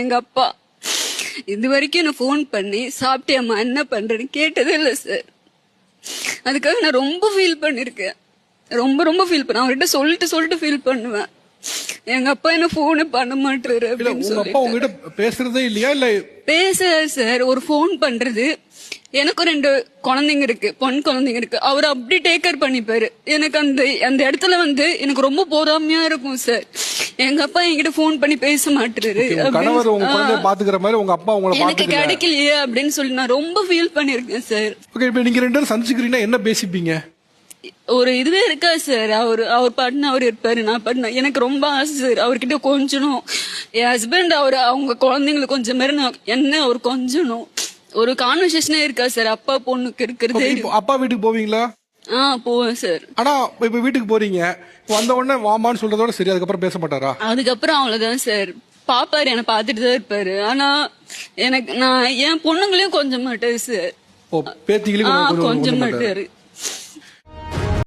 எங்க அப்பா இது வரைக்கும் என்ன ஃபோன் பண்ணி சாப்பிட்டியம்மா என்ன பண்றேன்னு கேட்டதே இல்லை சார். அதுக்காக நான் ரொம்ப ஃபீல் பண்ணிருக்கேன். ரொம்ப ஃபீல் பண்ண அவர்கிட்ட சொல்லிட்டு ஃபீல் பண்ணுவேன். எங்க அப்பா என்ன போனே பண்ண மாட்டாரு அப்படின்னு சொல்லி. அப்பா உங்ககிட்ட பேசுறதே இல்லையா? இல்ல பேசுறாரு சார். ஒரு போன் பண்றது. எனக்கு 2 குழந்தைங்க இருக்கு, பொன் குழந்தைங்க இருக்கு. அவர் அப்படி டேக் கேர் பண்ணிப்பாரு. எனக்கு அந்த இடத்துல எனக்கு ரொம்ப பொறாமையா இருக்கும் சார். எங்க அப்பா என்கிட்ட போன் பண்ணி பேச மாட்டாரு. கணவர் உங்க குழந்தைய பாத்துக்கிற மாதிரி உங்க அப்பா உங்களை எனக்கு கிடைக்கலையே அப்படின்னு சொல்லி நான் ரொம்ப ஃபீல் பண்ணிருக்கேன் சார். ஓகே, இப்ப நீங்க 2 பேரும் சந்திச்சுக்கிறீங்கன்னா என்ன பேசிப்பீங்க? ஒரு இதுவே இருக்கா சார். அவர் பாட்டுன்னு அவர் இருப்பாரு, நான் பாட்டுனா. எனக்கு ரொம்ப ஆசை சார் அவர்கிட்ட கொஞ்சணும். என் ஹஸ்பண்ட் அவங்க குழந்தைங்களை கொஞ்சம் மாரி என்ன அவர் கொஞ்சணும். ஒரு கான்வர்சேஷனே இருக்கா சார் அப்பா பொண்ணுக்கு இருக்கிறது. அப்பா வீட்டுக்கு போவீங்களா? போவேன் சார். ஆனா இப்ப வீட்டுக்கு போறீங்க, வந்த உடனே வாமான்னு சொல்றதோட சரி, அதுக்கப்புறம் பேச மாட்டாரா? அதுக்கப்புறம் அவ்வளவுதான் சார். பாப்பாரு என்ன பாத்துட்டு தான் இருப்பாரு. ஆனா நான் என் பொண்ணுங்களையும் கொஞ்சம் மாட்டாரு சார். பேத்திகளையும் கொஞ்சம் மாட்டாரு.